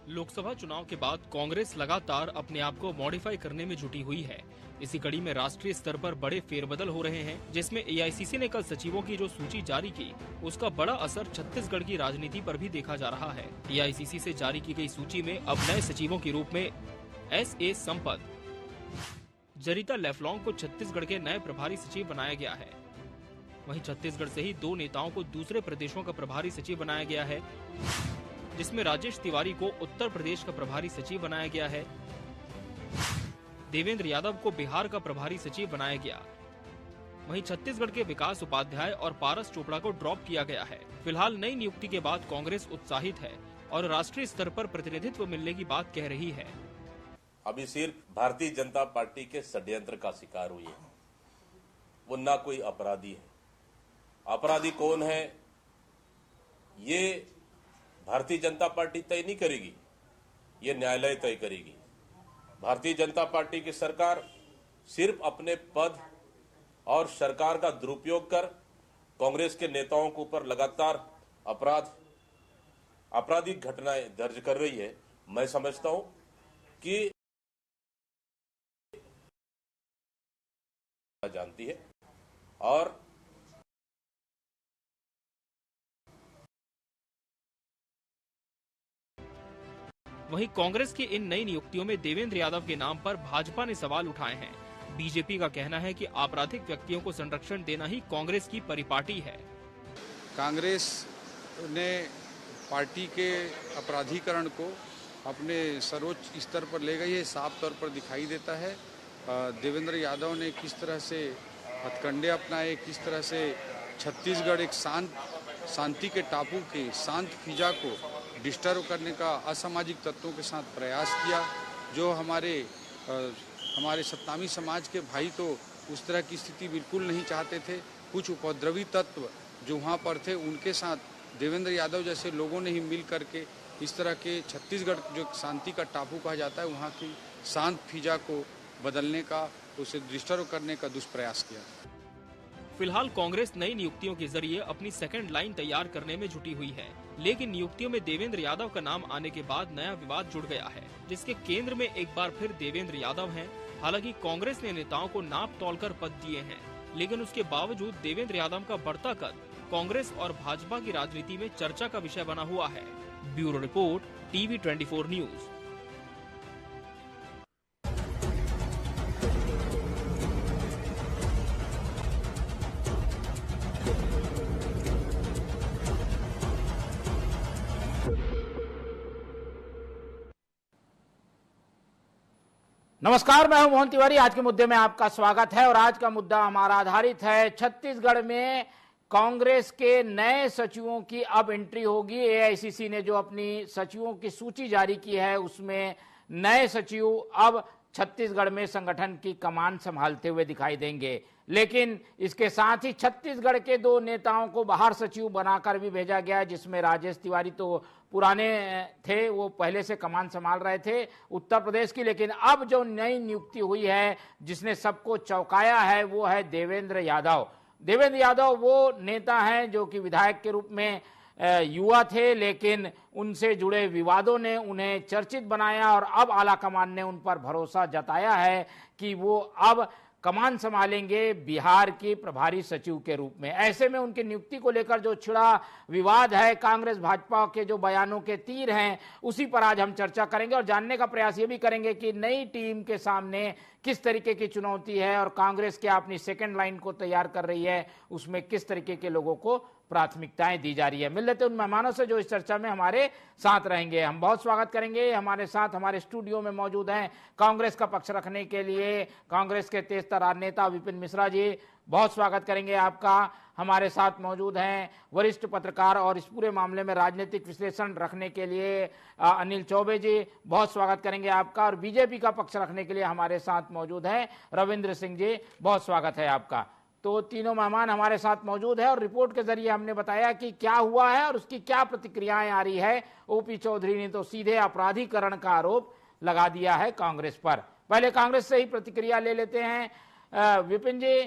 लोकसभा चुनाव के बाद कांग्रेस लगातार अपने आप को मॉडिफाई करने में जुटी हुई है। इसी कड़ी में राष्ट्रीय स्तर पर बड़े फेरबदल हो रहे हैं, जिसमें एआईसीसी ने कल सचिवों की जो सूची जारी की, उसका बड़ा असर छत्तीसगढ़ की राजनीति पर भी देखा जा रहा है। एआईसीसी से जारी की गई सूची में अब नए सचिवों के रूप में SA संपत, जरीता लेफ्लॉन्ग को छत्तीसगढ़ के नए प्रभारी सचिव बनाया गया है। वहीं छत्तीसगढ़ से ही 2 नेताओं को दूसरे प्रदेशों का प्रभारी सचिव बनाया गया है, जिसमें राजेश तिवारी को उत्तर प्रदेश का प्रभारी सचिव बनाया गया है। देवेंद्र यादव को बिहार का प्रभारी सचिव बनाया गया। वहीं छत्तीसगढ़ के विकास उपाध्याय और पारस चोपड़ा को ड्रॉप किया गया है। फिलहाल नई नियुक्ति के बाद कांग्रेस उत्साहित है और राष्ट्रीय स्तर पर प्रतिनिधित्व मिलने की बात कह रही है। अभी सिर्फ भारतीय जनता पार्टी के षड्यंत्र का शिकार हुई है। वो ना कोई अपराधी है। अपराधी कौन है ये भारतीय जनता पार्टी तय नहीं करेगी, ये न्यायालय तय करेगी। भारतीय जनता पार्टी की सरकार सिर्फ अपने पद और सरकार का दुरुपयोग कर कांग्रेस के नेताओं के ऊपर लगातार आपराधिक घटनाएं दर्ज कर रही है। मैं समझता हूं कि जानती है और वहीं कांग्रेस की इन नई नियुक्तियों में देवेंद्र यादव के नाम पर भाजपा ने सवाल उठाए हैं। बीजेपी का कहना है कि आपराधिक व्यक्तियों को संरक्षण देना ही कांग्रेस की परिपाटी है। कांग्रेस ने पार्टी के अपराधीकरण को अपने सर्वोच्च स्तर पर ले गई है, साफ तौर पर दिखाई देता है। देवेंद्र यादव ने किस तरह से हथकंडे अपनाए, किस तरह से छत्तीसगढ़ एक शांति के टापू के शांत फिजा को डिस्टर्ब करने का असामाजिक तत्वों के साथ प्रयास किया। जो हमारे सत्तामी समाज के भाई तो उस तरह की स्थिति बिल्कुल नहीं चाहते थे। कुछ उपद्रवी तत्व जो वहाँ पर थे, उनके साथ देवेंद्र यादव जैसे लोगों ने ही मिल करके इस तरह के छत्तीसगढ़ जो शांति का टापू कहा जाता है, वहाँ की शांत फिजा को बदलने का, उसे डिस्टर्ब करने का दुष्प्रयास किया। फिलहाल कांग्रेस नई नियुक्तियों के जरिए अपनी सेकंड लाइन तैयार करने में जुटी हुई है, लेकिन नियुक्तियों में देवेंद्र यादव का नाम आने के बाद नया विवाद जुड़ गया है, जिसके केंद्र में एक बार फिर देवेंद्र यादव हैं। हालांकि कांग्रेस ने नेताओं को नाप तोलकर पद दिए हैं, लेकिन उसके बावजूद देवेंद्र यादव का बढ़ता कद कांग्रेस और भाजपा की राजनीति में चर्चा का विषय बना हुआ है। Bureau report, TV24 news. नमस्कार, मैं हूं मोहन तिवारी। आज के मुद्दे में आपका स्वागत है और आज का मुद्दा हमारा आधारित है छत्तीसगढ़ में कांग्रेस के नए सचिवों की अब एंट्री होगी। एआईसीसी ने जो अपनी सचिवों की सूची जारी की है, उसमें नए सचिव अब छत्तीसगढ़ में संगठन की कमान संभालते हुए दिखाई देंगे। लेकिन इसके साथ ही छत्तीसगढ़ के 2 नेताओं को बाहर सचिव बनाकर भी भेजा गया, जिसमें राजेश तिवारी तो पुराने थे, वो पहले से कमान संभाल रहे थे उत्तर प्रदेश की। लेकिन अब जो नई नियुक्ति हुई है, जिसने सबको चौंकाया है, वो है देवेंद्र यादव। देवेंद्र यादव वो नेता हैं जो कि विधायक के रूप में युवा थे, लेकिन उनसे जुड़े विवादों ने उन्हें चर्चित बनाया और अब आलाकमान ने उन पर भरोसा जताया है कि वो अब कमान संभालेंगे बिहार की प्रभारी सचिव के रूप में। ऐसे में उनकी नियुक्ति को लेकर जो छिड़ा विवाद है, कांग्रेस भाजपा के जो बयानों के तीर हैं, उसी पर आज हम चर्चा करेंगे और जानने का प्रयास ये भी करेंगे कि नई टीम के सामने किस तरीके की चुनौती है और कांग्रेस क्या अपनी सेकंड लाइन को तैयार कर रही है, उसमें किस तरीके के लोगों को प्राथमिकताएं दी जा रही है। मिल लेते उन मेहमानों से जो इस चर्चा में हमारे साथ रहेंगे। हम बहुत स्वागत करेंगे। हमारे साथ हमारे स्टूडियो में मौजूद हैं कांग्रेस का पक्ष रखने के लिए कांग्रेस के तेज तर्रार नेता विपिन मिश्रा जी, बहुत स्वागत करेंगे आपका। हमारे साथ मौजूद हैं वरिष्ठ पत्रकार और इस पूरे मामले में राजनीतिक विश्लेषण रखने के लिए अनिल चौबे जी, बहुत स्वागत करेंगे आपका। और बीजेपी का पक्ष रखने के लिए हमारे साथ मौजूद हैं रविंद्र सिंह जी, बहुत स्वागत है आपका। तो तीनों मेहमान हमारे साथ मौजूद है और रिपोर्ट के जरिए हमने बताया कि क्या हुआ है और उसकी क्या प्रतिक्रियाएं आ रही है। ओपी चौधरी ने तो सीधे अपराधीकरण का आरोप लगा दिया है कांग्रेस पर। पहले कांग्रेस से ही प्रतिक्रिया ले लेते हैं। विपिन जी,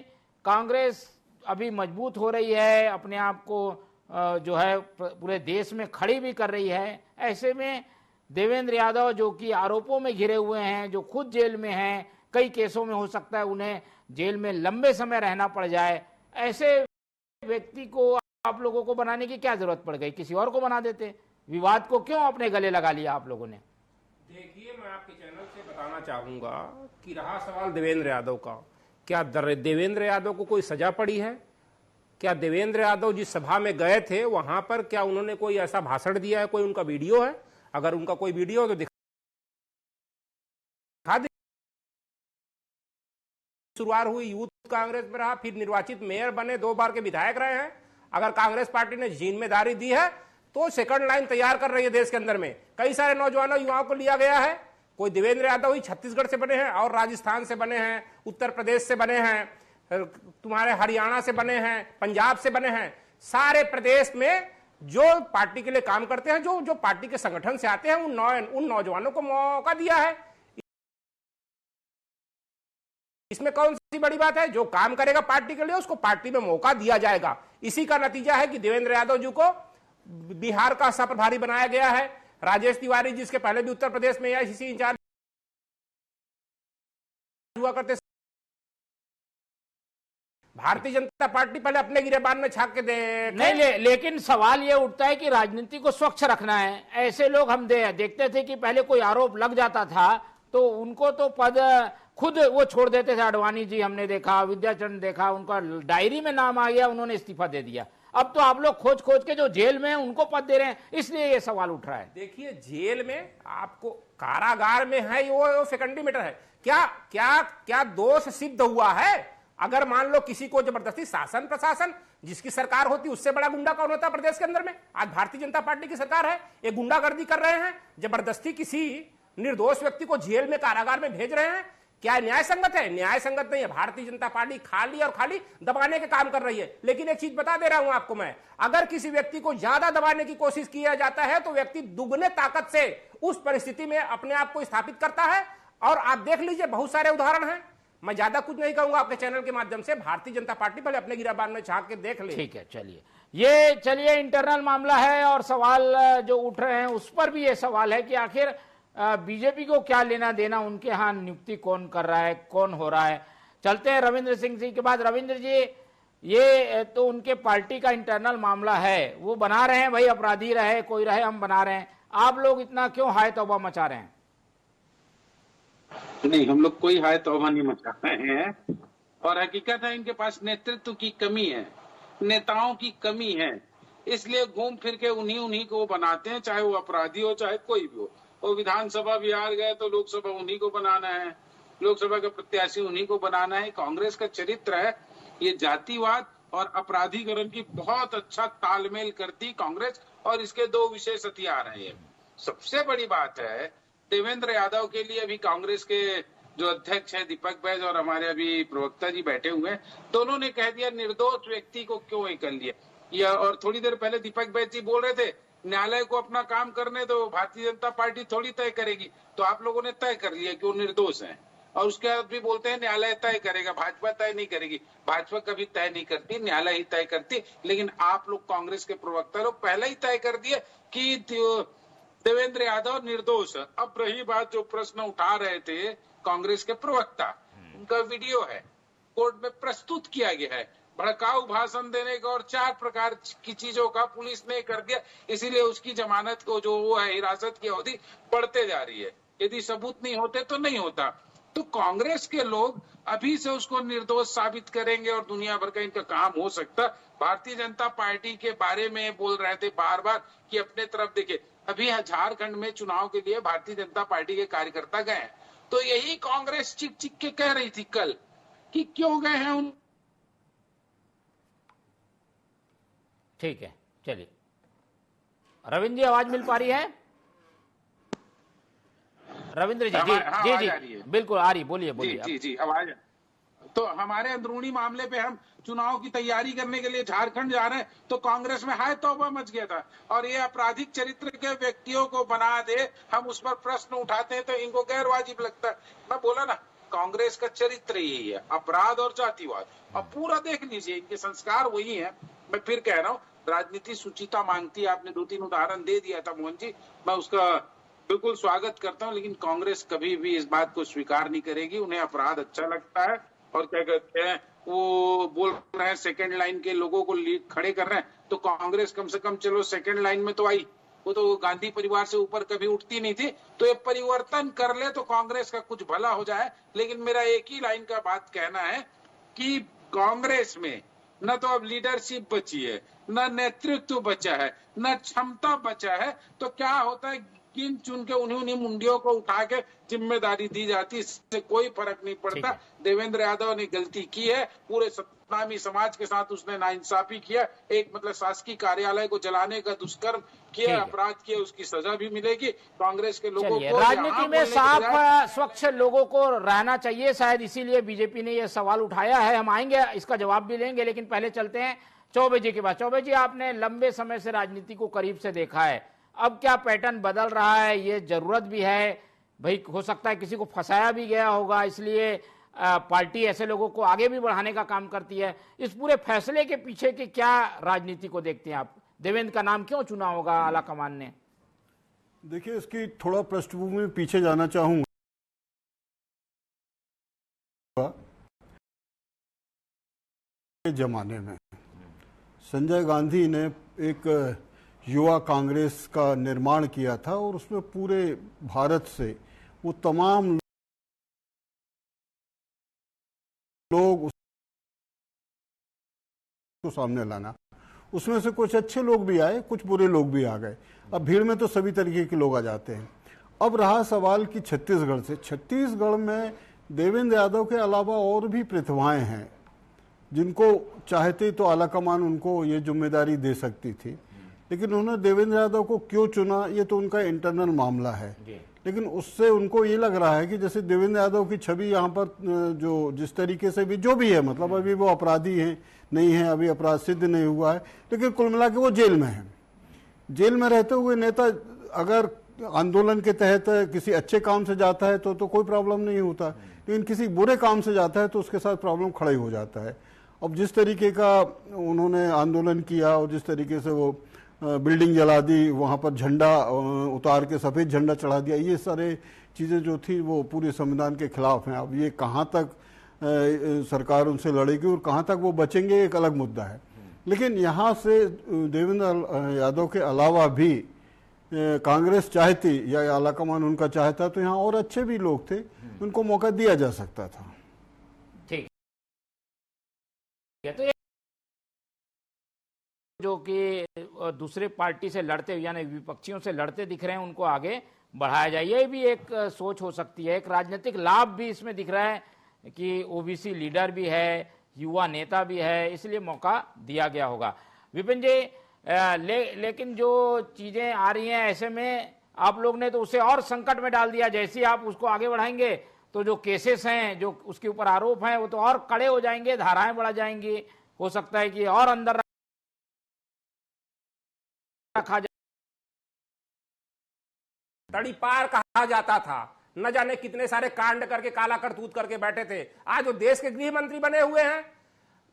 कांग्रेस अभी मजबूत हो रही है, अपने आप को जो है पूरे देश में खड़ी भी कर रही है। ऐसे में देवेंद्र यादव जो कि आरोपों में घिरे हुए हैं, जो खुद जेल में हैं, कई केसों में हो सकता है उन्हें जेल में लंबे समय रहना पड़ जाए, ऐसे व्यक्ति को आप लोगों को बनाने की क्या जरूरत पड़ गई? किसी और को बना देते। विवाद को क्यों अपने गले लगा लिया आप लोगों ने? देखिए, मैं आपके चैनल से बताना चाहूंगा कि रहा सवाल देवेंद्र यादव का, क्या देवेंद्र यादव को कोई सजा पड़ी है? क्या देवेंद्र यादव जिस सभा में गए थे वहां पर क्या उन्होंने कोई ऐसा भाषण दिया है? कोई उनका वीडियो है? अगर उनका कोई वीडियो हो तो दिखा दे। शुरुआत हुई यूथ कांग्रेस में रहा, फिर निर्वाचित मेयर बने, 2 बार के विधायक रहे हैं। अगर कांग्रेस पार्टी ने जिम्मेदारी दी है तो सेकंड लाइन तैयार कर रही है देश के अंदर में। कई सारे नौजवानों युवाओं को लिया गया है। कोई देवेंद्र यादव ही छत्तीसगढ़ से बने हैं और राजस्थान से बने हैं, उत्तर प्रदेश से बने हैं, तुम्हारे हरियाणा से बने हैं, पंजाब से बने हैं। सारे प्रदेश में जो पार्टी के लिए काम करते हैं, जो पार्टी के संगठन से आते हैं, उन नौजवानों को मौका दिया है। इसमें कौन सी बड़ी बात है? जो काम करेगा पार्टी के लिए उसको पार्टी में मौका दिया जाएगा। इसी का नतीजा है कि देवेंद्र यादव जी को बिहार का सह प्रभारी बनाया गया है। राजेश तिवारी जिसके पहले भी उत्तर प्रदेश में एआईसीसी इंचार्ज हुआ करते, भारतीय जनता पार्टी पहले अपने गिरेबान में छाप के दे नहीं लेकिन सवाल ये उठता है कि राजनीति को स्वच्छ रखना है। ऐसे लोग हम देखते थे कि पहले कोई आरोप लग जाता था तो उनको तो पद खुद वो छोड़ देते थे। आडवाणी जी हमने देखा, विद्याचरण देखा, उनका डायरी में नाम आ गया, उन्होंने इस्तीफा दे दिया। अब तो आप लोग खोज खोज के जो जेल में हैं उनको पद दे रहे हैं, इसलिए ये सवाल उठ रहा है। देखिए, जेल में आपको कारागार में है वो सेकेंडरी मैटर है। क्या क्या क्या दोष सिद्ध हुआ है? अगर मान लो किसी को जबरदस्ती, शासन प्रशासन जिसकी सरकार होती उससे बड़ा गुंडा कौन होता प्रदेश के अंदर में? आज भारतीय जनता पार्टी की सरकार है, ये गुंडागर्दी कर रहे हैं, जबरदस्ती किसी निर्दोष व्यक्ति को जेल में कारागार में भेज रहे हैं। क्या न्याय संगत है? न्याय संगत नहीं है। भारतीय जनता पार्टी खाली और खाली दबाने के काम कर रही है। लेकिन एक चीज बता दे रहा हूं आपको मैं, अगर किसी व्यक्ति को ज्यादा दबाने की कोशिश किया जाता है तो व्यक्ति दुगने ताकत से उस परिस्थिति में अपने आप को स्थापित करता है। और आप देख लीजिए, बहुत सारे उदाहरण हैं। मैं ज्यादा कुछ नहीं कहूंगा आपके चैनल के माध्यम से। भारतीय जनता पार्टी पहले अपने गिराबान में झांक के देख ले। ठीक है, चलिए इंटरनल मामला है और सवाल जो उठ रहे हैं उस पर भी ये सवाल है कि आखिर बीजेपी को क्या लेना देना, उनके यहाँ नियुक्ति कौन कर रहा है, कौन हो रहा है। चलते हैं रविंद्र सिंह जी के बाद। रविंद्र जी, ये तो उनके पार्टी का इंटरनल मामला है, वो बना रहे हैं भाई, अपराधी रहे कोई रहे, हम बना रहे हैं। आप लोग इतना क्यों हाय तौबा मचा रहे हैं? नहीं, हम लोग कोई हाय तौबा नहीं मचा रहे हैं। और हकीकत है इनके पास नेतृत्व की कमी है, नेताओं की कमी है, इसलिए घूम फिर के उन्हीं को बनाते हैं, चाहे वो अपराधी हो चाहे कोई भी हो। वो विधानसभा बिहार गए तो लोकसभा उन्हीं को बनाना है, लोकसभा का प्रत्याशी उन्हीं को बनाना है। कांग्रेस का चरित्र है ये जातिवाद और अपराधीकरण की बहुत अच्छा तालमेल करती कांग्रेस, और इसके 2 विशेष हथियार हैं ये। सबसे बड़ी बात है, देवेंद्र यादव के लिए अभी कांग्रेस के जो अध्यक्ष है दीपक बैज और हमारे अभी प्रवक्ता जी बैठे हुए हैं, दोनों ने कह दिया निर्दोष व्यक्ति को क्यों ये कर लिया। और थोड़ी देर पहले दीपक बैज जी बोल रहे थे न्यायालय को अपना काम करने दो, भारतीय जनता पार्टी थोड़ी तय करेगी। तो आप लोगों ने तय कर लिया कि वो निर्दोष हैं, और उसके बाद भी बोलते हैं न्यायालय तय करेगा, भाजपा तय नहीं करेगी। भाजपा कभी तय नहीं करती, न्यायालय ही तय करती। लेकिन आप लोग कांग्रेस के प्रवक्ता लोग पहले ही तय कर दिए कि देवेंद्र यादव निर्दोष है। अब रही बात जो प्रश्न उठा रहे थे कांग्रेस के प्रवक्ता, उनका वीडियो है, कोर्ट में प्रस्तुत किया गया है। भड़काऊ भाषण देने का और 4 प्रकार की चीजों का पुलिस ने कर दिया, इसीलिए उसकी जमानत को जो वो है हिरासत की अवधि बढ़ते जा रही है। यदि सबूत नहीं होते तो नहीं होता। तो कांग्रेस के लोग अभी से उसको निर्दोष साबित करेंगे और दुनिया भर का इनका काम हो सकता। भारतीय जनता पार्टी के बारे में बोल रहे थे बार बार कि अपने तरफ देखे। अभी झारखंड में चुनाव के लिए भारतीय जनता पार्टी के कार्यकर्ता गए, तो यही कांग्रेस चिक चिक के कह रही थी कल कि क्यों गए हैं उन। ठीक है, चलिए रविंद्र जी, आवाज मिल पा रही है? रविंद्र जी, जी बिल्कुल आ रही, बोलिए। जी आवाज। तो हमारे अंदरूनी मामले पे हम चुनाव की तैयारी करने के लिए झारखंड जा रहे हैं, तो कांग्रेस में हाय तौबा मच गया था। और ये आपराधिक चरित्र के व्यक्तियों को बना दे, हम उस पर प्रश्न उठाते हैं तो इनको गैर वाजिब लगता है। मैं बोला ना, कांग्रेस का चरित्र यही है, अपराध और जातिवाद। अब पूरा देख लीजिए, इनके संस्कार वही है। मैं फिर कह रहा हूँ, राजनीति सुचिता मांगती है। आपने 2-3 उदाहरण दे दिया था मोहन जी, मैं उसका बिल्कुल स्वागत करता हूं, लेकिन कांग्रेस कभी भी इस बात को स्वीकार नहीं करेगी। उन्हें अपराध अच्छा लगता है और क्या कहते हैं, वो बोल रहे हैं सेकंड लाइन के लोगों को खड़े कर रहे हैं, तो कांग्रेस कम से कम चलो सेकंड लाइन में तो आई। वो तो गांधी परिवार से ऊपर कभी उठती नहीं थी। तो ये परिवर्तन कर ले तो कांग्रेस का कुछ भला हो जाए। लेकिन मेरा एक ही लाइन का बात कहना है कि कांग्रेस में न तो अब लीडरशिप बची है, न नेतृत्व बचा है, न क्षमता बचा है। तो क्या होता है, गिन चुन के उन्हीं मुंडियों को उठा के जिम्मेदारी दी जाती, इससे कोई फर्क नहीं पड़ता। देवेंद्र यादव ने गलती की है, पूरे सतनामी समाज के साथ उसने नाइंसाफी किया, एक मतलब शासकीय कार्यालय को जलाने का दुष्कर्म किया, अपराध किया, उसकी सजा भी मिलेगी। कांग्रेस के लोगों को राजनीति में साफ स्वच्छ लोगों को रहना चाहिए, शायद इसीलिए बीजेपी ने यह सवाल उठाया है। हम आएंगे, इसका जवाब भी लेंगे, लेकिन पहले चलते हैं चौबे जी के पास। चौबे जी, आपने लंबे समय से राजनीति को करीब से देखा है, अब क्या पैटर्न बदल रहा है? ये जरूरत भी है भाई, हो सकता है किसी को फंसाया भी गया होगा, इसलिए पार्टी ऐसे लोगों को आगे भी बढ़ाने का काम करती है। इस पूरे फैसले के पीछे की क्या राजनीति को देखते हैं आप? देवेंद्र का नाम क्यों चुना होगा आला कमान ने? देखिए, इसकी थोड़ा पृष्ठभूमि में पीछे जाना चाहूंगा। जमाने में संजय गांधी ने एक युवा कांग्रेस का निर्माण किया था और उसमें पूरे भारत से वो तमाम लोग उसको सामने लाना। उसमें से कुछ अच्छे लोग भी आए, कुछ बुरे लोग भी आ गए। अब भीड़ में तो सभी तरीके के लोग आ जाते हैं। अब रहा सवाल कि छत्तीसगढ़ से, छत्तीसगढ़ में देवेंद्र यादव के अलावा और भी प्रतिभाएं हैं जिनको चाहते तो आलाकमान उनको ये जिम्मेदारी दे सकती थी, लेकिन उन्होंने देवेंद्र यादव को क्यों चुना ये तो उनका इंटरनल मामला है। लेकिन उससे उनको ये लग रहा है कि जैसे देवेंद्र यादव की छवि यहाँ पर जो जिस तरीके से भी जो भी है, मतलब अभी वो अपराधी हैं नहीं है, अभी अपराध सिद्ध नहीं हुआ है, लेकिन कुल मिला के वो जेल में है। जेल में रहते हुए नेता अगर आंदोलन के तहत किसी अच्छे काम से जाता है तो कोई प्रॉब्लम नहीं होता, लेकिन किसी बुरे काम से जाता है तो उसके साथ प्रॉब्लम खड़ा ही हो जाता है। अब जिस तरीके का उन्होंने आंदोलन किया और जिस तरीके से वो बिल्डिंग जला दी, वहाँ पर झंडा उतार के सफ़ेद झंडा चढ़ा दिया, ये सारे चीज़ें जो थी वो पूरे संविधान के खिलाफ हैं। अब ये कहाँ तक सरकार उनसे लड़ेगी और कहाँ तक वो बचेंगे एक अलग मुद्दा है। लेकिन यहाँ से देवेंद्र यादव के अलावा भी कांग्रेस चाहती या आलाकमान उनका चाहता तो यहाँ और अच्छे भी लोग थे, उनको मौका दिया जा सकता था। ठीक है, तो जो कि दूसरे पार्टी से लड़ते यानी विपक्षियों से लड़ते दिख रहे हैं उनको आगे बढ़ाया जाए, ये भी एक सोच हो सकती है। एक राजनीतिक लाभ भी इसमें दिख रहा है कि ओबीसी लीडर भी है, युवा नेता भी है, इसलिए मौका दिया गया होगा। विपिन जी, लेकिन जो चीजें आ रही हैं ऐसे में आप लोग ने तो उसे और संकट में डाल दिया। जैसे ही आप उसको आगे बढ़ाएंगे तो जो केसेस हैं, जो उसके ऊपर आरोप हैं, वो तो और कड़े हो जाएंगे, धाराएं बढ़ जाएंगी, हो सकता है कि और अंदर रखा जाए। तड़ीपार कहा जाता था, न जाने कितने सारे कांड करके काला करतूत करके बैठे थे, आज वो देश के गृह मंत्री बने हुए हैं।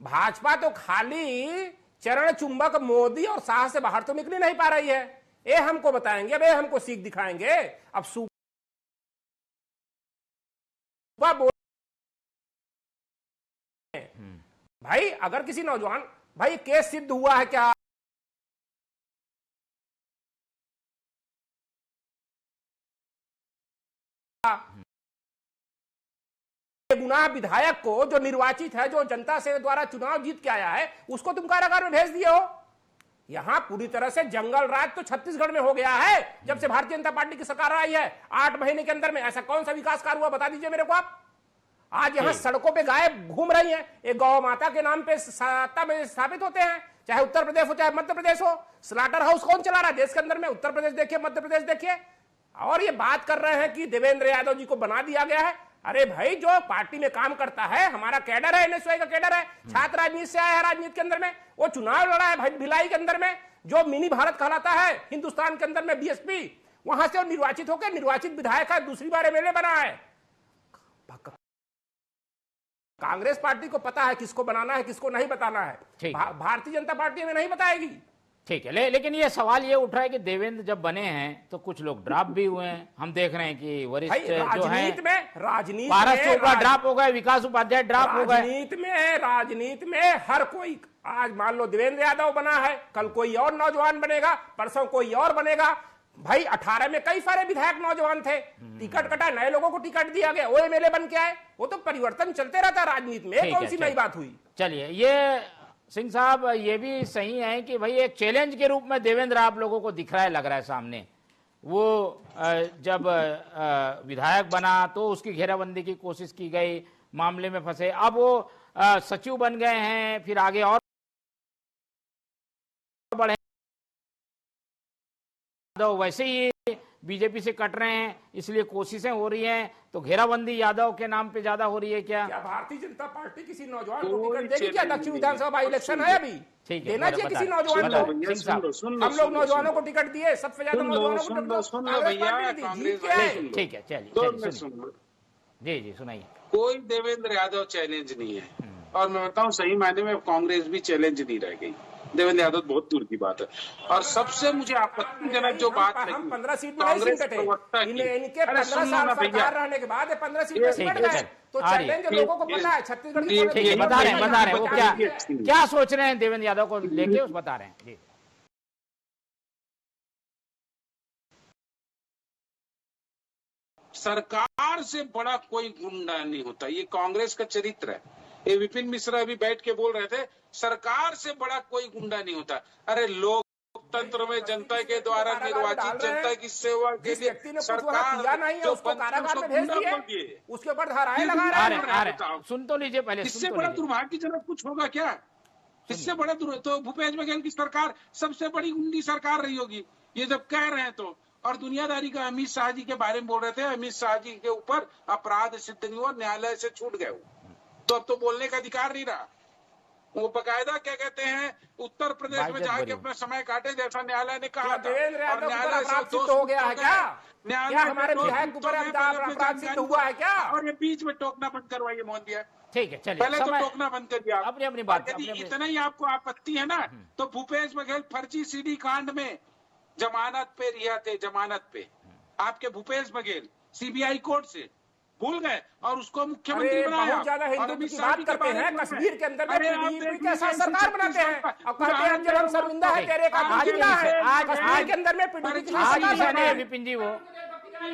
भाजपा तो खाली चरण चुंबक मोदी और शाह से बाहर तो निकल नहीं पा रही है। ये हमको बताएंगे, अब ये हमको सीख दिखाएंगे। अब भाई अगर किसी नौजवान, भाई केस सिद्ध हुआ है क्या? गुनाह विधायक को जो निर्वाचित है, जो जनता से द्वारा चुनाव जीत के आया है, उसको तुम कारागार में भेज दिए हो। यहां पूरी तरह से जंगल राज तो छत्तीसगढ़ में हो गया है जब से भारतीय जनता पार्टी की सरकार आई है। 8 महीने के अंदर में ऐसा कौन सा विकास कार्य हुआ, बता दीजिए मेरे को आप। आज यहां सड़कों पे गाय घूम रही हैं, एक गौ माता के नाम पे सत्ता में स्थापित होते हैं, चाहे उत्तर प्रदेश हो चाहे मध्य प्रदेश हो। स्लाटर हाउस कौन चला रहा है देश के अंदर में? उत्तर प्रदेश देखिए, मध्य प्रदेश देखिए। और ये बात कर रहे हैं कि देवेंद्र यादव जी को बना दिया गया है। अरे भाई, जो पार्टी में काम करता है, हमारा कैडर है, एनएसयूआई का कैडर है, छात्र राजनीति से आया है, राजनीति के अंदर में वो चुनाव लड़ा है भाई भिलाई के अंदर में, जो मिनी भारत कहलाता है हिंदुस्तान के अंदर में, बीएसपी, वहां से वो निर्वाचित होकर निर्वाचित विधायक है, दूसरी बार एमएलए बना है। कांग्रेस पार्टी को पता है किसको बनाना है, किसको नहीं बताना है। भारतीय जनता पार्टी में नहीं बताएगी। ठीक है, लेकिन ये सवाल ये उठ रहा है कि देवेंद्र जब बने हैं तो कुछ लोग ड्रॉप भी हुए हैं। हम देख रहे हैं कि वरिष्ठ जो है राजनीति पारस चोपड़ा ड्रॉप हो गए, विकास उपाध्याय ड्रॉप हो गए। राजनीति में हर कोई, आज मान लो देवेंद्र यादव बना है, कल कोई और नौजवान बनेगा, परसों कोई और बनेगा। भाई 18 में कई सारे विधायक नौजवान थे, टिकट कटा, नए लोगों को टिकट दिया गया, वो एमएलए बन के आए। वो तो परिवर्तन चलते रहता है राजनीति में, कौन सी नई बात हुई। चलिए, ये सिंह साहब ये भी सही है कि भाई एक चैलेंज के रूप में देवेंद्र आप लोगों को दिख रहा है, लग रहा है सामने। वो जब विधायक बना तो उसकी घेराबंदी की कोशिश की गई, मामले में फंसे, अब वो सचिव बन गए हैं, फिर आगे और बढ़े, वैसे ही बीजेपी से कट रहे हैं, इसलिए कोशिशें हो रही हैं, तो घेराबंदी यादव के नाम पे ज्यादा हो रही है। क्या भारतीय जनता पार्टी किसी नौजवान को टिकट देगी क्या? दक्षिण विधानसभा इलेक्शन है अभी, ठीक है, देना चाहिए किसी नौजवान को। हम लोग नौजवानों को टिकट दिए, सबसे ज्यादा नौजवानों को टिकट। ठीक है, चलिए जी सुनाइए। कोई देवेंद्र यादव चैलेंज नहीं है, और मैं बताऊं सही मायने में कांग्रेस भी चैलेंज नहीं रह गई। देवेंद्र यादव बहुत दूर की बात है। और सबसे मुझे आपत्तिजनक जो बात लगी, 15 सीट में कांग्रेस प्रवक्ता की, इनके 15 साल सरकार रहने के बाद 15 सीट में सिमट गए, तो चैलेंज लोगों को पता है। छत्तीसगढ़ की बता रहे हैं वो क्या सोच रहे हैं देवेंद्र यादव को लेके, उस बता रहे हैं जी। सरकार से बड़ा कोई गुंडा नहीं होता, ये कांग्रेस का चरित्र है। ये विपिन मिश्रा अभी बैठ के बोल रहे थे, सरकार से बड़ा कोई गुंडा नहीं होता। अरे लोकतंत्र में जनता के द्वारा निर्वाचित जनता की सेवा के लिए सरकार जो उसके ऊपर धाराएं लगा रहे हैं। सुन तो लीजिए पहले, इससे बड़ा दुर्भाग्यजनक कुछ होगा क्या? इससे बड़ा तो भूपेश बघेल की सरकार सबसे बड़ी गुंडी सरकार रही होगी, ये जब कह रहे हैं तो। और दुनियादारी का अमित शाह जी के बारे में बोल रहे थे, अमित शाह जी के ऊपर अपराध सिद्ध नहीं हुआ, न्यायालय से छूट गए, तो अब तो बोलने का अधिकार नहीं रहा। वो बकायदा क्या कहते हैं, उत्तर प्रदेश में जाके अपना समय काटे, जैसा न्यायालय ने कहा था। और न्यायालय से दोष हो गया है क्या? न्यायालय हमारे विधायक ऊपर अपराध सिद्ध हुआ है क्या? और ये बीच में टोकना बंद करवाइए मोहन दिया। ठीक है, चलिए, पहले तो टोकना बंद कर दिया अपनी बात। यदि इतना ही आपको आपत्ति है ना, तो भूपेश बघेल फर्जी सीडी कांड में जमानत पे रिहा थे, जमानत पे। आपके भूपेश बघेल सीबीआई कोर्ट से भूल गए और उसको मुख्यमंत्री बनाया। बहुत ज्यादा हिंदू की बात करते हैं, कश्मीर के अंदर में कैसा सरकार बनाते हैं, और कहते हैं जब हम शर्मिंदा है तेरे का है। आज के अंदर में विपिन जी वो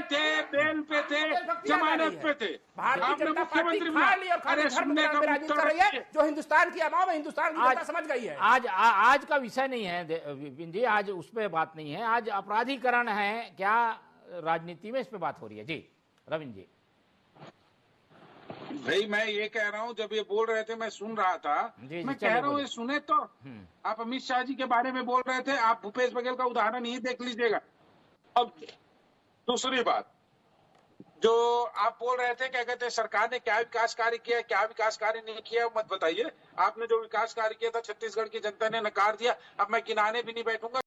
थे, बेल पे थे, जमानत पे थे, भारतीय जनता पार्टी खाली और खाली धर्म के नाम पे राजनीति कर रही है, जो हिंदुस्तान की आवाम है, हिंदुस्तान की जनता समझ गई है। आज का विषय नहीं है विपिन जी, आज उस पर बात नहीं है, आज अपराधीकरण है क्या राजनीति में, इस पे बात हो रही है। जी रविंद्र जी। भाई मैं ये कह रहा हूँ, जब ये बोल रहे थे मैं सुन रहा था, मैं कह रहा हूँ ये सुने तो। आप अमित शाह जी के बारे में बोल रहे थे, आप भूपेश बघेल का उदाहरण ही देख लीजिएगा। अब दूसरी बात जो आप बोल रहे थे, क्या कहते हैं सरकार ने क्या विकास कार्य किया, क्या विकास कार्य नहीं किया, मत बताइए। आपने जो विकास कार्य किया था छत्तीसगढ़ की जनता ने नकार दिया। अब मैं गिनाने भी नहीं बैठूंगा,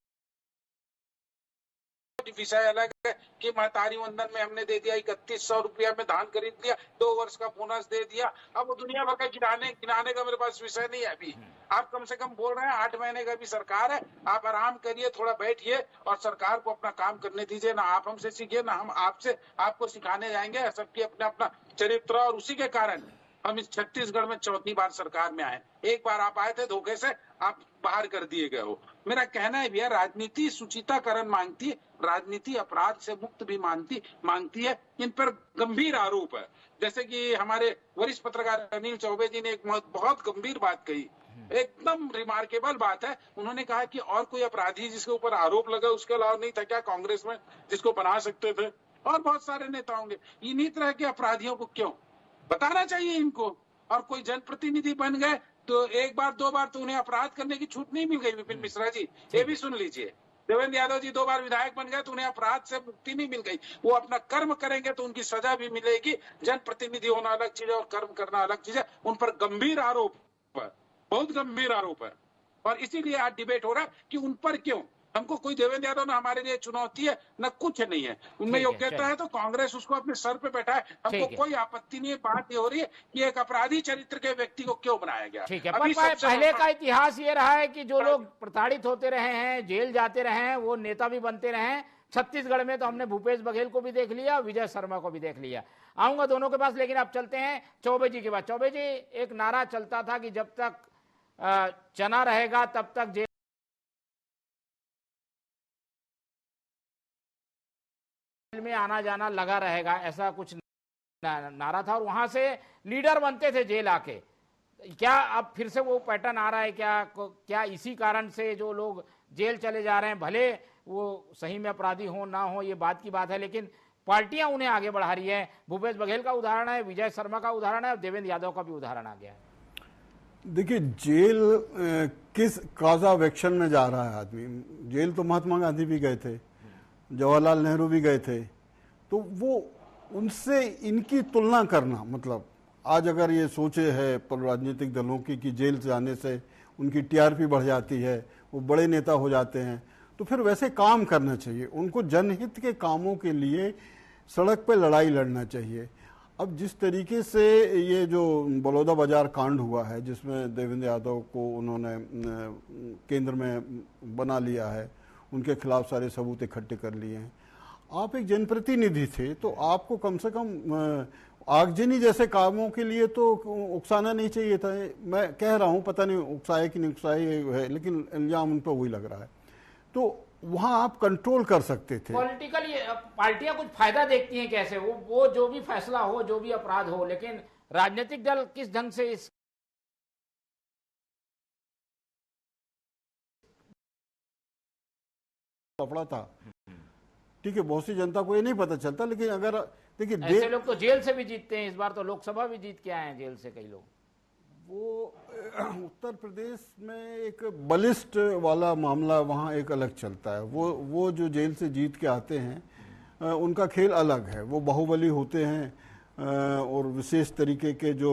विषय अलग है कि महतारी वंदन में हमने दे दिया 3100 रुपया में धान खरीद लिया, 2 वर्ष का बोनस दे दिया। अब वो दुनिया भर का गिनाने का मेरे पास विषय नहीं है अभी। आप कम से कम बोल रहे हैं 8 महीने का भी सरकार है, आप आराम करिए, थोड़ा बैठिए और सरकार को अपना काम करने दीजिए। ना आप हमसे सीखिए, ना हम आपको सिखाने जाएंगे। सबकी अपना अपना चरित्र, और उसी के कारण हम इस छत्तीसगढ़ में 4थी बार सरकार में आए। एक बार आप आए थे धोखे से, आप बाहर कर दिए गए हो। मेरा कहना है भैया, राजनीति सुचिताकरण मांगती है, राजनीति अपराध से मुक्त भी मांगती है। इन पर गंभीर आरोप है, जैसे कि हमारे वरिष्ठ पत्रकार अनिल चौबे जी ने एक बहुत गंभीर बात कही, एकदम रिमार्केबल बात है। उन्होंने कहा कि और कोई अपराधी जिसके ऊपर आरोप लगा उसके अलावा नहीं था क्या कांग्रेस में जिसको बना सकते थे? और बहुत सारे नेता होंगे। इन्हीं तरह के अपराधियों को क्यों बताना चाहिए इनको? और कोई जनप्रतिनिधि बन गए तो एक बार 2 बार तो उन्हें अपराध करने की छूट नहीं मिल गई। विपिन मिश्रा जी ये भी सुन लीजिए, देवेंद्र यादव जी 2 बार विधायक बन गए तो उन्हें अपराध से मुक्ति नहीं मिल गई। वो अपना कर्म करेंगे तो उनकी सजा भी मिलेगी। जनप्रतिनिधि होना अलग चीज है और कर्म करना अलग चीज है। उन पर गंभीर आरोप है, बहुत गंभीर आरोप है, और इसीलिए आज डिबेट हो रहा है कि उन पर क्यों। हमको कोई देवेंद्र यादव ना हमारे लिए चुनौती है न कुछ नहीं है, उनमें योग्यता है तो कांग्रेस उसको अपने सर पे बैठाए, हमको कोई आपत्ति नहीं है। बात ये हो रही है कि एक अपराधी चरित्र के व्यक्ति को क्यों बनाया गया। ठीक है, पर पहले का इतिहास ये रहा है कि जो लोग प्रताड़ित होते रहे हैं, जेल जाते रहे हैं, वो नेता भी बनते रहे हैं। छत्तीसगढ़ में तो हमने भूपेश बघेल को भी देख लिया, विजय शर्मा को भी देख लिया। आऊंगा दोनों के पास, लेकिन अब चलते हैं चौबे जी के पास। चौबे जी, एक नारा चलता था कि जब तक चना रहेगा तब तक जेल में आना जाना लगा रहेगा, ऐसा कुछ नारा था, और वहां से लीडर बनते थे जेल आके। क्या अब फिर से वो पैटर्न आ रहा है क्या इसी कारण से जो लोग जेल चले जा रहे हैं, भले वो सही में अपराधी हो ना हो ये बात की बात है, लेकिन पार्टियां उन्हें आगे बढ़ा रही है। भूपेश बघेल का उदाहरण है, विजय शर्मा का उदाहरण है, और देवेंद्र यादव का भी उदाहरण आ गया है। देखिए, जेल किस कॉज ऑफ एक्शन में जा रहा है आदमी। जेल तो महात्मा गांधी भी गए थे, जवाहरलाल नेहरू भी गए थे, तो वो उनसे इनकी तुलना करना, मतलब आज अगर ये सोचे है राजनीतिक दलों की कि जेल जाने से उनकी टीआरपी बढ़ जाती है, वो बड़े नेता हो जाते हैं, तो फिर वैसे काम करना चाहिए। उनको जनहित के कामों के लिए सड़क पे लड़ाई लड़ना चाहिए। अब जिस तरीके से ये जो बलौदा बाजार कांड हुआ है, जिसमें देवेंद्र यादव को उन्होंने केंद्र में बना लिया है, उनके खिलाफ सारे सबूत इकट्ठे कर लिए हैं। आप एक जनप्रतिनिधि थे, तो आपको कम से कम आगजनी जैसे कामों के लिए तो उकसाना नहीं चाहिए था। मैं कह रहा हूं, पता नहीं उकसाए कि नहीं उकसाए है, लेकिन इल्जाम उन पर वही लग रहा है। तो वहां आप कंट्रोल कर सकते थे। पॉलिटिकली पार्टियां कुछ फायदा देखती हैं कैसे, वो जो भी फैसला हो, जो भी अपराध हो, लेकिन राजनीतिक दल किस ढंग से इस कपड़ा था। ठीक है, बहुत सी जनता को ये नहीं पता चलता, लेकिन अगर देखिए ऐसे लोग तो जेल से भी जीतते हैं, इस बार तो लोकसभा भी जीत के आए हैं जेल से कई लोग। वो उत्तर प्रदेश में एक बलिष्ठ वाला मामला वहाँ एक अलग चलता है। वो जो जेल से जीत के आते हैं उनका खेल अलग है। वो बाहुबली होते हैं और विशेष तरीके के जो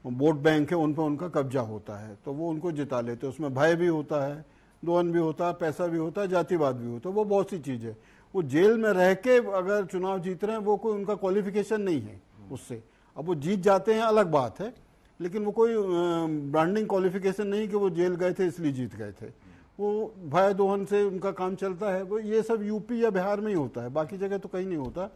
वोट बैंक है उन पर उनका कब्जा होता है, तो वो उनको जिता लेते हैं। उसमें भय भी होता है, दोहन भी होता है, पैसा भी होता है, जातिवाद भी होता है, वो बहुत सी चीज़ है। वो जेल में रह के अगर चुनाव जीत रहे हैं, वो कोई उनका क्वालिफिकेशन नहीं है उससे। अब वो जीत जाते हैं अलग बात है, लेकिन वो कोई ब्रांडिंग क्वालिफिकेशन नहीं कि वो जेल गए थे इसलिए जीत गए थे। वो भय दोहन से उनका काम चलता है। वो ये सब यूपी या बिहार में ही होता है, बाकी जगह तो कहीं नहीं होता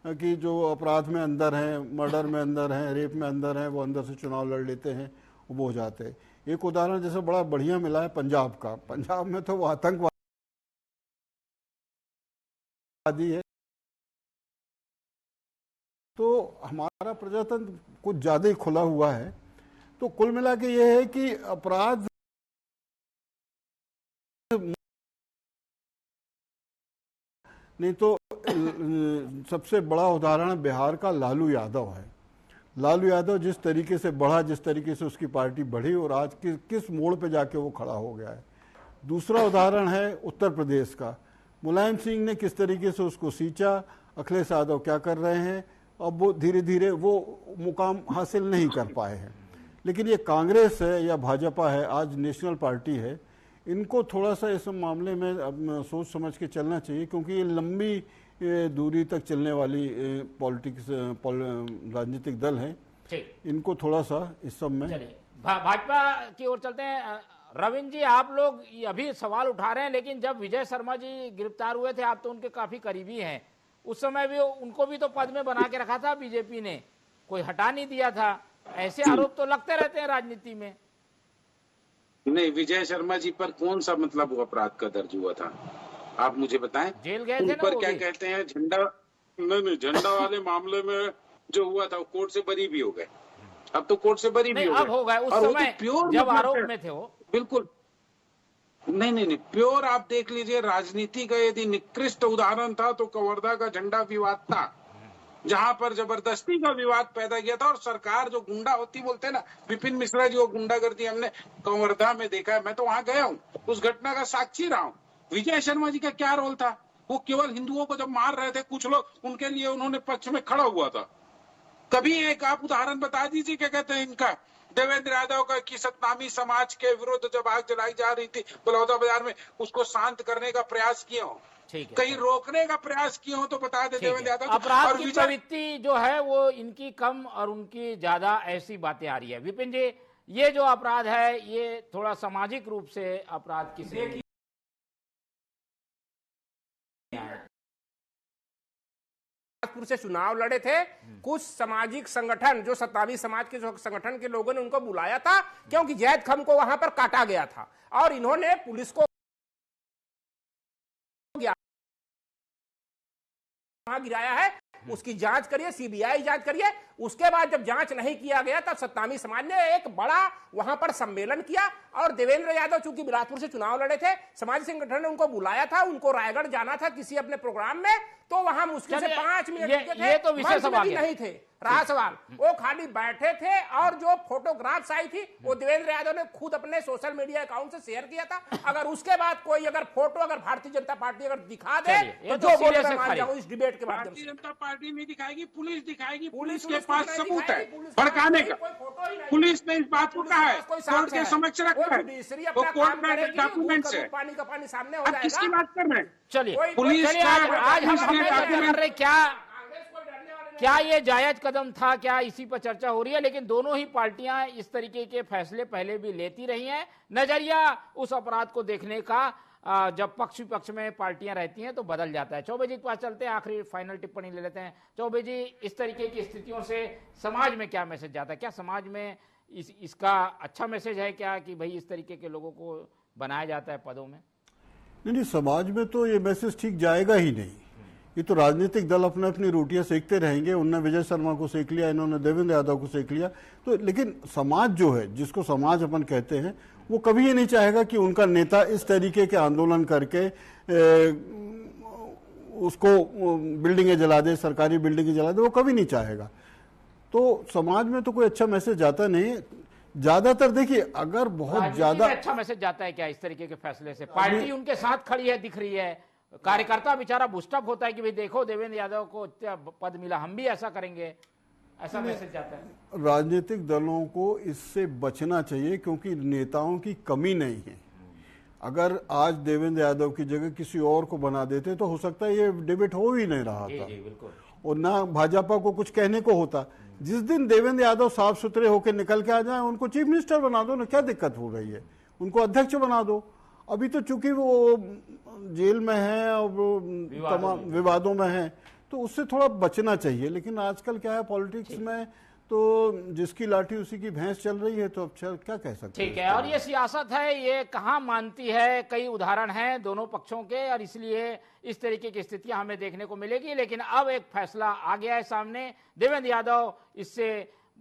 कि जो अपराध में अंदर हैं, मर्डर में अंदर हैं, रेप में अंदर हैं, वो अंदर से चुनाव लड़ लेते हैं, वो हो जाते हैं। एक उदाहरण जैसे बड़ा बढ़िया मिला है पंजाब का। पंजाब में तो वो आतंकवादी है, तो हमारा प्रजातंत्र कुछ ज्यादा ही खुला हुआ है। तो कुल मिला के ये है कि अपराध नहीं तो सबसे बड़ा उदाहरण बिहार का लालू यादव है। लालू यादव जिस तरीके से बढ़ा, जिस तरीके से उसकी पार्टी बढ़ी, और आज किस मोड़ पे जाके वो खड़ा हो गया है। दूसरा उदाहरण है उत्तर प्रदेश का। मुलायम सिंह ने किस तरीके से उसको सींचा, अखिलेश यादव क्या कर रहे हैं, अब वो धीरे धीरे वो मुकाम हासिल नहीं कर पाए हैं। लेकिन ये कांग्रेस है या भाजपा है, आज नेशनल पार्टी है, इनको थोड़ा सा इस मामले में अब सोच समझ के चलना चाहिए, क्योंकि ये लंबी दूरी तक चलने वाली पॉलिटिक्स राजनीतिक दल हैं। इनको थोड़ा सा इस सब में भाजपा की ओर चलते हैं। रविंद्र जी, आप लोग अभी सवाल उठा रहे हैं, लेकिन जब विजय शर्मा जी गिरफ्तार हुए थे, आप तो उनके काफी करीबी हैं, उस समय भी उनको भी तो पद में बना के रखा था बीजेपी ने, कोई हटा नहीं दिया था। ऐसे आरोप तो लगते रहते हैं राजनीति में। नहीं, विजय शर्मा जी पर कौन सा मतलब वो अपराध का दर्ज हुआ था, आप मुझे बताएं। जेल गए थे उन ना पर वो क्या भी। कहते हैं, झंडा नहीं, झंडा वाले मामले में जो हुआ था वो कोर्ट से बरी भी हो गए। अब तो कोर्ट से बरी भी नहीं, अब हो गए, उस समय जब आरोप में थे वो बिल्कुल नहीं, प्योर आप देख लीजिए। राजनीति का यदि निकृष्ट उदाहरण था तो कवर्धा का झंडा विवाद था, जहां पर जबरदस्ती का विवाद पैदा किया था। और सरकार जो गुंडा होती बोलते हैं ना, विपिन मिश्रा जी, वो गुंडागर्दी हमने कवर्धा में देखा है। मैं तो वहां गया हूँ, उस घटना का साक्षी रहा हूँ। विजय शर्मा जी का क्या रोल था? वो केवल हिंदुओं को जब मार रहे थे कुछ लोग, उनके लिए उन्होंने पक्ष में खड़ा हुआ था। कभी एक आप उदाहरण बता दीजिए, क्या कहते हैं इनका, देवेंद्र यादव का की सतनामी समाज के विरुद्ध जब आग जलाई जा रही थी बलौदा बाजार में, उसको शांत करने का प्रयास किए हो, कहीं रोकने का प्रयास किए हो तो बता दे देवेंद्र यादव। अपराध की प्रवृत्ति जो है वो इनकी कम और उनकी ज्यादा, ऐसी बातें आ रही है। विपिन जी, ये जो अपराध है ये थोड़ा सामाजिक रूप से अपराध की से चुनाव लड़े थे, कुछ सामाजिक संगठन जो सत्तावी समाज के जो संगठन के लोगों ने उनको बुलाया था, क्योंकि जैद खम को वहां पर काटा गया था और इन्होंने पुलिस को वहां गिराया है। उसकी जांच करिए, सीबीआई जांच करिए। उसके बाद जब जांच नहीं किया गया तब सत्तामी समाज ने एक बड़ा वहां पर सम्मेलन किया और देवेंद्र यादव चूंकि बिलासपुर से चुनाव लड़े थे, समाज संगठन ने उनको बुलाया था, उनको रायगढ़ जाना था किसी अपने प्रोग्राम में, तो वहां मुश्किल से 5 मिनट ये तो विषय सवाल नहीं थे। रहा सवाल, वो खाली बैठे थे और जो फोटोग्राफ्स आई थी वो देवेंद्र यादव ने खुद अपने सोशल मीडिया अकाउंट से शेयर किया था। अगर उसके बाद कोई अगर फोटो अगर भारतीय जनता पार्टी अगर दिखा दे तो जो बोले मैं मान जाऊं इस डिबेट के माध्यम से। भारतीय जनता पार्टी नहीं दिखाएगी, पुलिस दिखाएगी। पुलिस के पास सबूत है भड़काने का। पुलिस ने इस बात को कहा है, कोर्ट के समक्ष रखा है, वो कोर्ट का डॉक्यूमेंट्स है। पानी का पानी सामने हो अब किसकी बात कर रहे हैं? चलिए पुलिस आज हम चर्चा कर रहे क्या ये जायज कदम था, क्या इसी पर चर्चा हो रही है। लेकिन दोनों ही पार्टियां इस तरीके के फैसले पहले भी लेती रही हैं। नजरिया उस अपराध को देखने का जब पक्ष विपक्ष में पार्टियां रहती हैं तो बदल जाता है। चौबे जी के पास चलते हैं, आखिरी फाइनल टिप्पणी ले लेते हैं। चौबे जी, इस तरीके की स्थितियों से समाज में क्या मैसेज जाता है? क्या समाज में इसका अच्छा मैसेज है क्या कि भाई इस तरीके के लोगों को बनाया जाता है पदों में? नहीं, समाज में तो ये मैसेज ठीक जाएगा ही नहीं। ये तो राजनीतिक दल अपने अपनी रोटियां सेकते रहेंगे। उन्होंने विजय शर्मा को सेक लिया, इन्होंने देवेंद्र यादव को सेक लिया। तो लेकिन समाज जो है, जिसको समाज अपन कहते हैं, वो कभी ये नहीं चाहेगा कि उनका नेता इस तरीके के आंदोलन करके उसको बिल्डिंगें जला दे, सरकारी बिल्डिंगें जला दे, वो कभी नहीं चाहेगा। तो समाज में तो कोई अच्छा मैसेज जाता नहीं। ज्यादातर देखिए, अगर बहुत ज्यादा अच्छा मैसेज जाता है क्या इस तरीके के फैसले से? पार्टी उनके साथ खड़ी है, दिख रही है, कार्यकर्ता बेचारा बुस्टअप होता है कि भाई देखो देवेंद्र यादव को पद मिला, हम भी ऐसा करेंगे, ऐसा मैसेज जाता है। राजनीतिक दलों को इससे बचना चाहिए क्योंकि नेताओं की कमी नहीं है। अगर आज देवेंद्र यादव की जगह किसी और को बना देते तो हो सकता है ये डिबेट हो ही नहीं रहा था और ना भाजपा को कुछ कहने को होता। जिस दिन देवेंद्र यादव साफ सुथरे होकर निकल के आ जाए, उनको चीफ मिनिस्टर बना दो ना, क्या दिक्कत हो रही है? उनको अध्यक्ष बना दो। अभी तो चूंकि वो जेल में है और वो तमाम विवादों में है, तो उससे थोड़ा बचना चाहिए। लेकिन आजकल क्या है पॉलिटिक्स में, तो जिसकी लाठी उसी की भैंस चल रही है, तो अब क्या कह सकते हैं। ठीक है, और ये सियासत है, ये कहाँ मानती है। कई उदाहरण हैं दोनों पक्षों के और इसलिए इस तरीके की स्थितियां हमें देखने को मिलेगी। लेकिन अब एक फैसला आ गया है सामने। देवेंद्र यादव इससे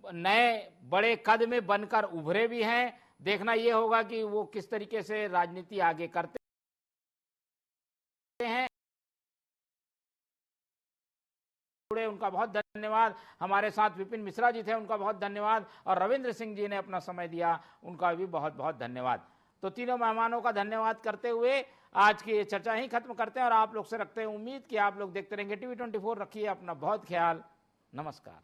नए बड़े कद में बनकर उभरे भी हैं। देखना यह होगा कि वो किस तरीके से राजनीति आगे करते हैं। उनका बहुत धन्यवाद। हमारे साथ विपिन मिश्रा जी थे, उनका बहुत धन्यवाद। और रविंद्र सिंह जी ने अपना समय दिया, उनका भी बहुत बहुत धन्यवाद। तो तीनों मेहमानों का धन्यवाद करते हुए आज की चर्चा ही खत्म करते हैं और आप लोग से रखते हैं उम्मीद कि आप लोग देखते रहेंगे TV24। रखिए अपना बहुत ख्याल। नमस्कार।